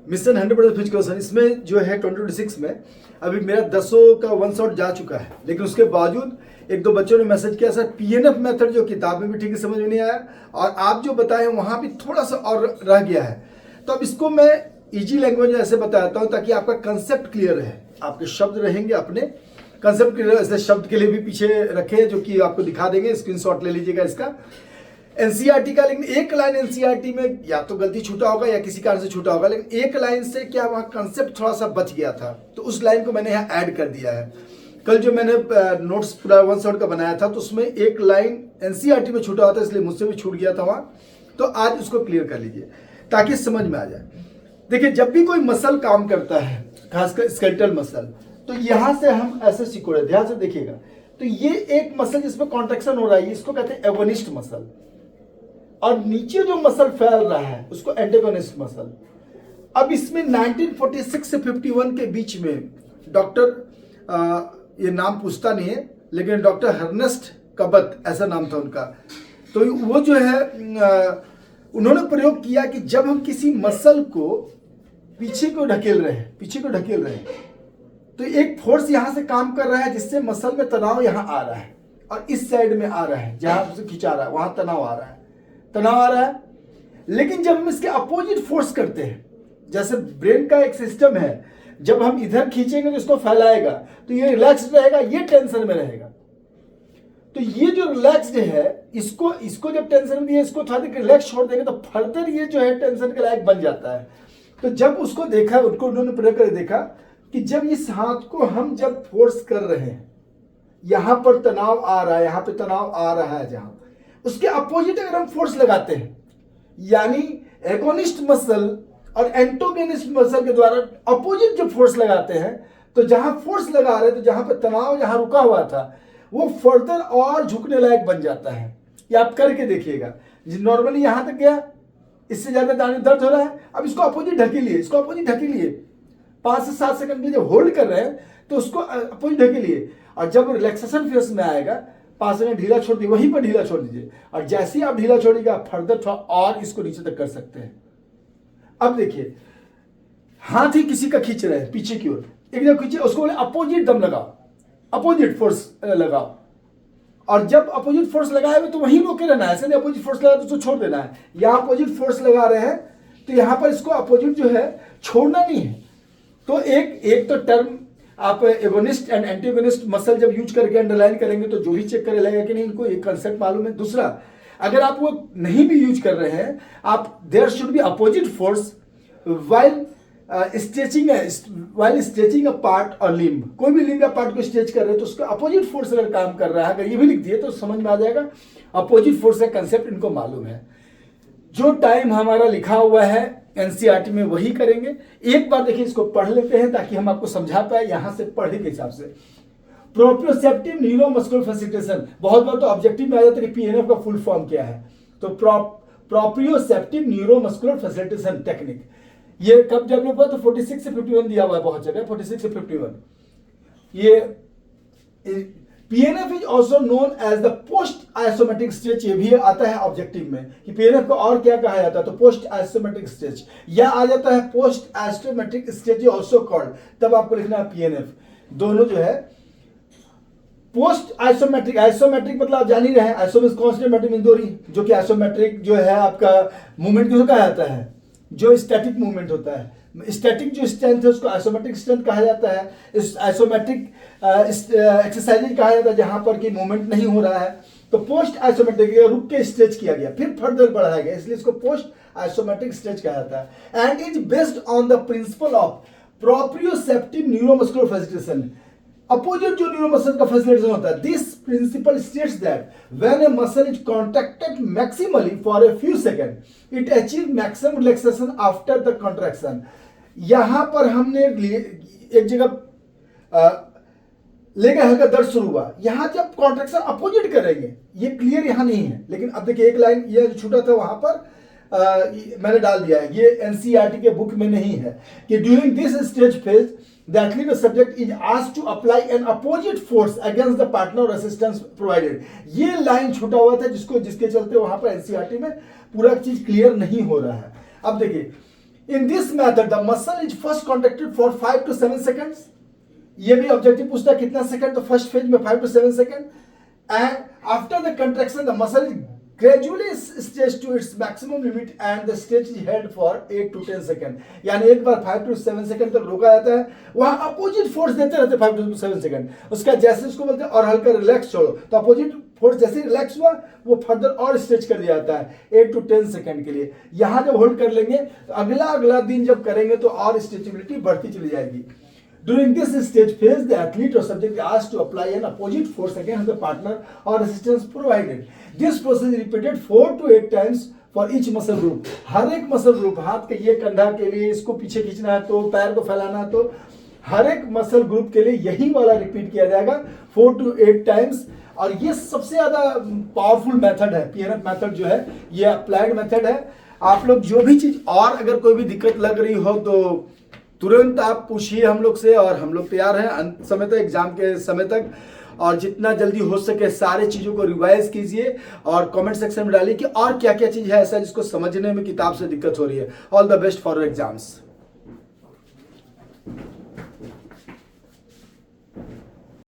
Mission 100% physical इसमें जो है 2026 में अभी मेरा 10 का 1 शॉट जा चुका है, लेकिन उसके बावजूद एक दो बच्चों ने मैसेज किया सर पीएनएफ मेथड जो किताब में भी ठीक से समझ में नहीं आया और आप जो बताए हैं वहाँ भी थोड़ा सा और रह गया है। तो अब इसको मैं इजी लैंग्वेज में ऐसे बताता हूँ ताकि आपका कंसेप्ट क्लियर रहे, आपके शब्द रहेंगे अपने कंसेप्ट क्लियर। ऐसे शब्द के लिए भी पीछे रखे जो कि आपको दिखा देंगे, स्क्रीनशॉट ले लीजिएगा इसका एनसीईआरटी का। लेकिन एक लाइन एनसीईआरटी में या तो गलती छूटा होगा या किसी कारण से छूटा होगा, लेकिन एक लाइन से क्या वहाँ कंसेप्ट थोड़ा सा बच गया था, तो उस लाइन को मैंने यहाँ ऐड कर दिया है। कल जो मैंने नोट्स पूरा 1 शॉट का बनाया था तो उसमें एक लाइन एनसीईआरटी में छूटा हुआ था, इसलिए मुझसे भी छूट गया था वहाँ। तो आज उसको क्लियर कर लीजिए ताकि समझ में आ जाए। देखिए जब भी कोई मसल काम करता है, खासकर स्केलेटल मसल, तो यहाँ से हम ऐसे सिकोड़े, ध्यान से देखिएगा, तो ये एक मसल जिसमें कॉन्ट्रैक्शन हो रहा है इसको कहते हैं एगोनिस्ट मसल, और नीचे जो मसल फैल रहा है उसको एंटेगोनिस्ट मसल। अब इसमें 1946 से 51 के बीच में डॉक्टर, ये नाम पूछता नहीं है लेकिन डॉक्टर हर्नेस्ट कबत ऐसा नाम था उनका, तो वो जो है उन्होंने प्रयोग किया कि जब हम किसी मसल को पीछे को ढकेल रहे हैं तो एक फोर्स यहां से काम कर रहा है जिससे मसल में तनाव यहां आ रहा है और इस साइड में आ रहा है, जहां से खिंचा रहा है वहां तनाव आ रहा है। लेकिन जब हम इसके अपोजिट फोर्स करते हैं, जैसे ब्रेन का एक सिस्टम है, जब हम इधर खींचेंगे तो इसको फैलाएगा तो ये रिलैक्स्ड रहेगा, ये टेंशन में रहेगा। तो ये जो रिलैक्स्ड है इसको जब टेंशन में दिया, इसको थोड़ा देर रिलैक्स छोड़ देंगे तो फर्दर ये जो है टेंशन के लायक बन जाता है। तो जब उसको देखा, उन्होंने प्रयोग कर देखा कि जब इस हाथ को हम जब फोर्स कर रहे हैं, यहां पर तनाव आ रहा है, यहां पे तनाव आ रहा है, जहां उसके अपोजिट अगर हम फोर्स लगाते हैं, यानी एगोनिस्ट मसल और एंटोगोनिस्ट मसल के द्वारा अपोजिट जो फोर्स लगाते हैं, तो जहां फोर्स लगा रहे हैं तो जहां पर तनाव जहां रुका हुआ था वो फर्दर और झुकने लायक बन जाता है। ये आप करके देखिएगा, नॉर्मली यहां तक गया, इससे ज्यादा दर्द हो रहा है, अब इसको अपोजिट ढकेलिए 5 से 7 सेकंड के लिए होल्ड कर रहे हैं तो उसको अपोजिट ढकेलिए, और जब रिलैक्सेशन फेज में आएगा 5 सेकंड ढीला छोड़ दीजिए, वहीं पर ढीला छोड़ दीजिए, और जैसे ही आप ढीला छोड़िएगा फर्दर थोड़ा और इसको नीचे तक कर सकते हैं। अब देखिए हाथ ही किसी का खींच रहे हैं पीछे की ओर, एक जगह खींचे, उसको बोले अपोजिट दम लगाओ, अपोजिट फोर्स लगाओ, और जब अपोजिट फोर्स लगाए हुए तो वहीं रोके रहना है, ऐसे नहीं अपोजिट फोर्स लगा तो उसको छोड़ देना है। यहाँ अपोजिट फोर्स लगा रहे हैं तो यहाँ पर इसको अपोजिट जो है छोड़ना नहीं है। तो एक तो टर्म आप एगोनिस्ट एंड एंटीगोनिस्ट मसल जब यूज करके अंडरलाइन करेंगे तो जो भी चेक करे लगेगा कि नहीं इनको एक कंसेप्ट मालूम है। दूसरा, अगर आप वो नहीं भी यूज कर रहे हैं, आप there should be opposite force while stretching a part or limb, कोई भी लिम्ब या पार्ट को स्ट्रेच कर रहे हैं तो उसका अपोजिट फोर्स अगर काम कर रहा है, अगर ये भी लिख दिए तो समझ में आ जाएगा अपोजिट फोर्स का कंसेप्ट इनको मालूम है। जो टाइम हमारा लिखा हुआ है एनसीईआरटी में वही करेंगे। एक बार देखिए इसको पढ़ लेते हैं ताकि हम आपको समझा पाए यहां से पढ़ने के हिसाब से। प्रोप्रियोसेप्टिव न्यूरोमस्कुलर फैसिलिटेशन, बहुत बार तो ऑब्जेक्टिव में आ जाता है कि पीएनएफ का फुल फॉर्म क्या है, तो प्रोप्रियोसेप्टिव न्यूरोमस्कुलर फैसिलिटेशन टेक्निक, ये कब डेवलप हुआ, तो 46 से 51 दिया हुआ है बहुत जगह, 46 से 51। ये PNF is also known as the post isometric stretch, ये भी आता है ऑब्जेक्टिव में कि PNF को और क्या कहा जाता है, तो पोस्ट आइसोमेट्रिक स्ट्रेच, या आ जाता है post isometric stretch also called, तब आपको लिखना है PNF। दोनों जो है पोस्ट आइसोमेट्रिक, आइसोमेट्रिक मतलब आप जान ही रहे हैं, आइसोमेट्रिक कांस्टेंट मीन दूरी, जो कि आइसोमेट्रिक जो है आपका मूवमेंट किसको कहा जाता है, जो स्टैटिक मूवमेंट होता है। स्टैटिक जो स्ट्रेंथ है उसको आइसोमेट्रिक स्ट्रेंथ कहा जाता है। इस आइसोमेट्रिक एक्सरसाइज कहा जाता है जहां पर कि मूवमेंट नहीं हो रहा है, तो पोस्ट आइसोमेट्रिक रुक के स्ट्रेच किया गया फिर फर्दर बढ़ाया गया, इसलिए इसको पोस्ट आइसोमेट्रिक स्ट्रेच कहा जाता है। And is based on the principle of proprioceptive neuromuscular facilitation, opposite जो न्यूरोमसल का फैसिलिटेशन होता है। This principle states that when A muscle is contracted maximally for a few second it achieve maximum relaxation after the contraction. यहां पर हमने एक जगह लेकर हल्का दर्द शुरू हुआ, यहां जब कॉन्ट्रैक्शन अपोजिट करेंगे, ये क्लियर यहां नहीं है, लेकिन अब देखिए एक लाइन ये जो छूटा था वहां पर मैंने डाल दिया है, ये एनसीईआरटी के बुक में नहीं है, कि during this stage phase the athlete subject is asked to apply an opposite force against the partner or assistance provided। ये लाइन छूटा हुआ था जिसके चलते वहां पर एनसीईआरटी में पूरा चीज क्लियर नहीं हो रहा है। अब देखिए in this method the muscle is first contracted for 5 to 7 seconds. ये भी ऑब्जेक्टिव पूछता है कितना सेकंड, तो फर्स्ट फेज में 5 to 7 seconds. And after the contraction, the muscle is gradually stretched to its maximum limit and the stretch is held for 8 to 10 seconds. यानी एक बार 5 to 7 seconds तक रोका जाता है, वहां अपोजिट फोर्स देते रहते 5 to 7 seconds. उसका जैसे उसको बोलते हैं और हल्का रिलैक्स छोड़ो, तो अपोजिट फोर्स जैसे रिलैक्स हुआ वो फर्दर और स्ट्रेच कर दिया जाता है 8 to 10 सेकंड के लिए. यहां जब होल्ड कर लेंगे तो अगला दिन जब करेंगे तो और स्ट्रेचेबिलिटी बढ़ती चली जाएगी. During this stage phase, the athlete or subject is asked to apply an opposite force against the partner or resistance provided. This process is repeated 4 to 8 times for each muscle group. हर एक muscle group, हाथ के ये कंधा के लिए इसको पीछे खींचना है तो पैर को फैलाना है तो हर एक मसल ग्रुप के लिए यही वाला रिपीट किया जाएगा 4 to 8 टाइम्स. और ये सबसे ज्यादा पावरफुल मेथड है. पीएनएफ मेथड जो है ये अप्लाइड मेथड है. आप लोग जो भी चीज और अगर कोई भी दिक्कत लग रही हो तो तुरंत आप पूछिए हम लोग से, और हम लोग तैयार हैं अंत समय तक, एग्जाम के समय तक. और जितना जल्दी हो सके सारे चीज़ों को रिवाइज कीजिए और कमेंट सेक्शन में डालिए कि और क्या क्या चीज़ है ऐसा जिसको समझने में किताब से दिक्कत हो रही है. All the best for exams.